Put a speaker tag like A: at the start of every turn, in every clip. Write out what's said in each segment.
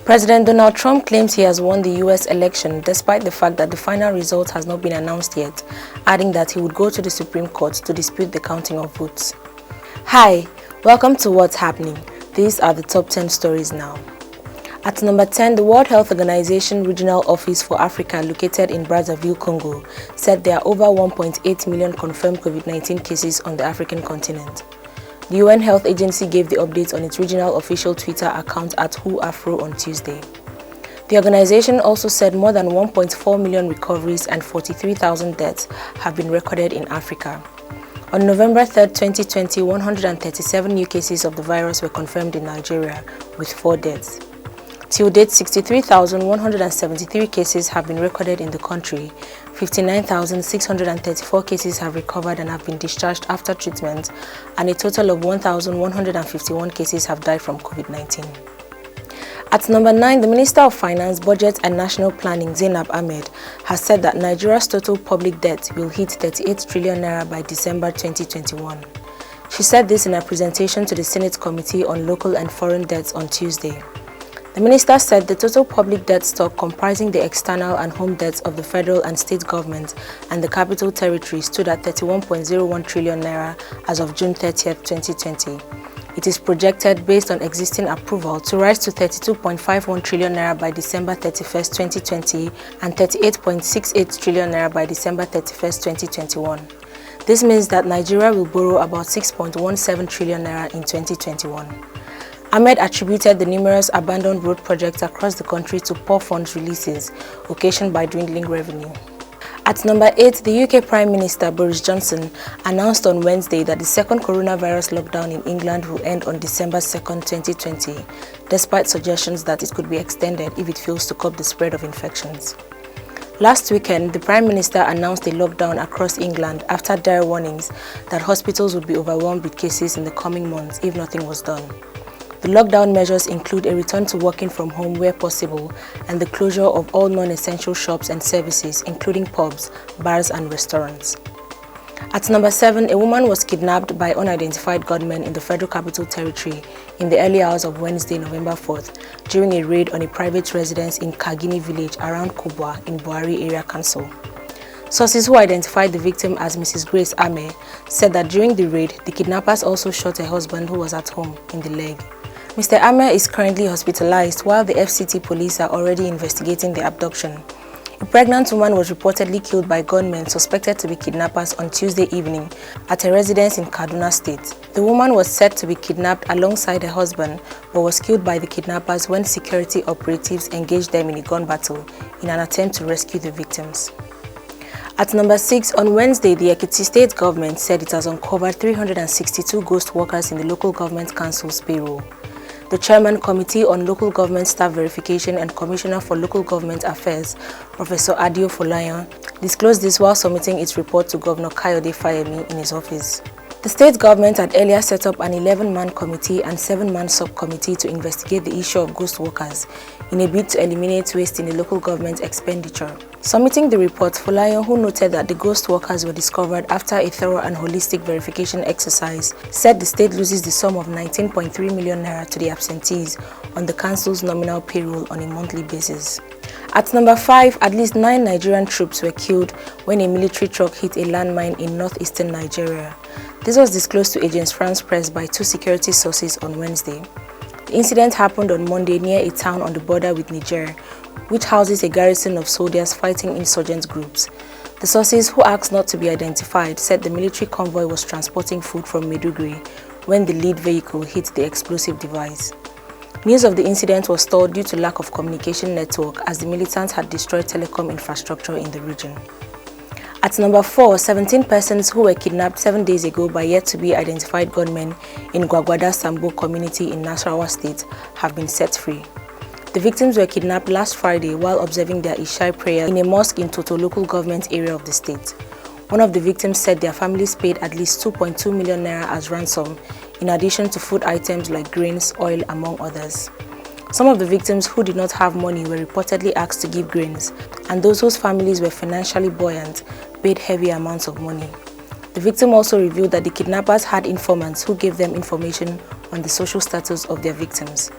A: President Donald Trump claims he has won the U.S. election despite the fact that the final result has not been announced yet, adding that he would go to the Supreme Court to dispute the counting of votes. Hi, welcome to What's Happening. These are the top 10 stories now. At number 10, the World Health Organization Regional Office for Africa, located in Brazzaville, Congo, said there are over 1.8 million confirmed COVID-19 cases on the African continent. The UN Health Agency gave the update on its regional official Twitter account at WhoAfro on Tuesday. The organization also said more than 1.4 million recoveries and 43,000 deaths have been recorded in Africa. On November 3, 2020, 137 new cases of the virus were confirmed in Nigeria, with 4 deaths. Till date, 63,173 cases have been recorded in the country, 59,634 cases have recovered and have been discharged after treatment, and a total of 1,151 cases have died from COVID-19. At number 9, the Minister of Finance, Budget and National Planning, Zainab Ahmed, has said that Nigeria's total public debt will hit 38 trillion naira by December 2021. She said this in a presentation to the Senate Committee on Local and Foreign Debts on Tuesday. The minister said the total public debt stock comprising the external and home debts of the federal and state government and the capital territory stood at 31.01 trillion naira as of June 30, 2020. It is projected, based on existing approval, to rise to 32.51 trillion naira by December 31, 2020 and 38.68 trillion naira by December 31, 2021. This means that Nigeria will borrow about 6.17 trillion naira in 2021. Ahmed attributed the numerous abandoned road projects across the country to poor funds releases, occasioned by dwindling revenue. At number 8, the UK Prime Minister Boris Johnson announced on Wednesday that the second coronavirus lockdown in England will end on December 2, 2020, despite suggestions that it could be extended if it fails to curb the spread of infections. Last weekend, the Prime Minister announced a lockdown across England after dire warnings that hospitals would be overwhelmed with cases in the coming months if nothing was done. The lockdown measures include a return to working from home where possible and the closure of all non-essential shops and services, including pubs, bars and restaurants. At number 7, a woman was kidnapped by unidentified gunmen in the Federal Capital Territory in the early hours of Wednesday, November 4th, during a raid on a private residence in Kagini village around Kubwa in Buhari Area Council. Sources who identified the victim as Mrs. Grace Ame said that during the raid, the kidnappers also shot her husband who was at home in the leg. Mr. Ame is currently hospitalized while the FCT police are already investigating the abduction. A pregnant woman was reportedly killed by gunmen suspected to be kidnappers on Tuesday evening at a residence in Kaduna State. The woman was said to be kidnapped alongside her husband but was killed by the kidnappers when security operatives engaged them in a gun battle in an attempt to rescue the victims. At number 6, on Wednesday, the Ekiti State government said it has uncovered 362 ghost workers in the local government council's payroll. The Chairman Committee on Local Government Staff Verification and Commissioner for Local Government Affairs, Professor Adio Folayan, disclosed this while submitting its report to Governor Kayode Fayemi in his office. The state government had earlier set up an 11-man committee and 7-man subcommittee to investigate the issue of ghost workers in a bid to eliminate waste in the local government expenditure. Submitting the report, Folayan, who noted that the ghost workers were discovered after a thorough and holistic verification exercise, said the state loses the sum of 19.3 million naira to the absentees on the council's nominal payroll on a monthly basis. At number 5, at least 9 Nigerian troops were killed when a military truck hit a landmine in northeastern Nigeria. This was disclosed to Agence France Presse by 2 security sources on Wednesday. The incident happened on Monday near a town on the border with Niger, which houses a garrison of soldiers fighting insurgent groups. The sources, who asked not to be identified, said the military convoy was transporting food from Maiduguri when the lead vehicle hit the explosive device. News of the incident was stalled due to lack of communication network as the militants had destroyed telecom infrastructure in the region. At number 4, 17 persons who were kidnapped 7 days ago by yet-to-be-identified gunmen in Gwagwada Sambo community in Nasarawa State have been set free. The victims were kidnapped last Friday while observing their Isha prayer in a mosque in Toto local government area of the state. One of the victims said their families paid at least 2.2 million naira as ransom, in addition to food items like grains, oil, among others. Some of the victims who did not have money were reportedly asked to give grains, and those whose families were financially buoyant paid heavy amounts of money. The victim also revealed that the kidnappers had informants who gave them information on the social status of their victims.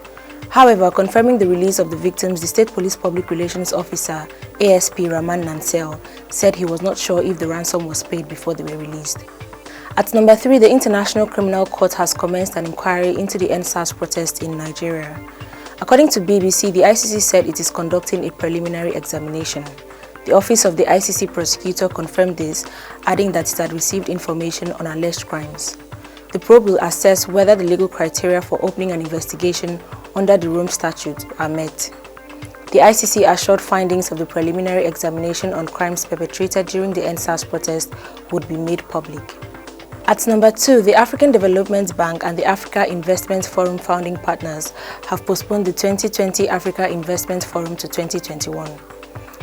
A: However, confirming the release of the victims, the State Police Public Relations Officer, ASP Raman Nansel, said he was not sure if the ransom was paid before they were released. At number 3, the International Criminal Court has commenced an inquiry into the NSAs protest in Nigeria. According to BBC, the ICC said it is conducting a preliminary examination. The Office of the ICC Prosecutor confirmed this, adding that it had received information on alleged crimes. The probe will assess whether the legal criteria for opening an investigation under the Rome Statute are met. The ICC assured findings of the preliminary examination on crimes perpetrated during the NSAS protest would be made public. At number 2, the African Development Bank and the Africa Investment Forum founding partners have postponed the 2020 Africa Investment Forum to 2021.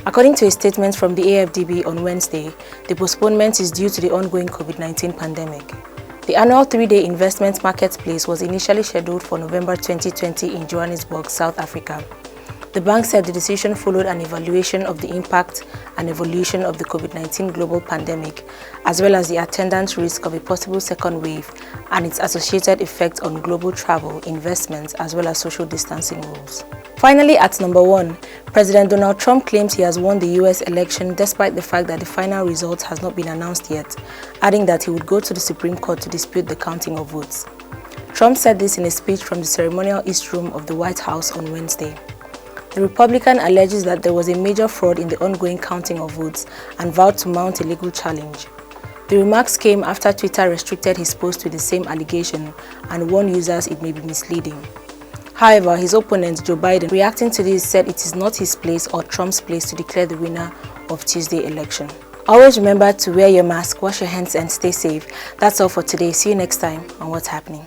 A: According to a statement from the AFDB on Wednesday, the postponement is due to the ongoing COVID-19 pandemic. The annual 3-day investment marketplace was initially scheduled for November 2020 in Johannesburg, South Africa. The bank said the decision followed an evaluation of the impact and evolution of the COVID-19 global pandemic, as well as the attendant risk of a possible second wave and its associated effect on global travel, investments, as well as social distancing rules. Finally, at number 1, President Donald Trump claims he has won the US election despite the fact that the final result has not been announced yet, adding that he would go to the Supreme Court to dispute the counting of votes. Trump said this in a speech from the ceremonial East Room of the White House on Wednesday. The Republican alleges that there was a major fraud in the ongoing counting of votes and vowed to mount a legal challenge. The remarks came after Twitter restricted his post with the same allegation and warned users it may be misleading. However, his opponent, Joe Biden, reacting to this, said it is not his place or Trump's place to declare the winner of Tuesday election. Always remember to wear your mask, wash your hands and stay safe. That's all for today. See you next time on What's Happening.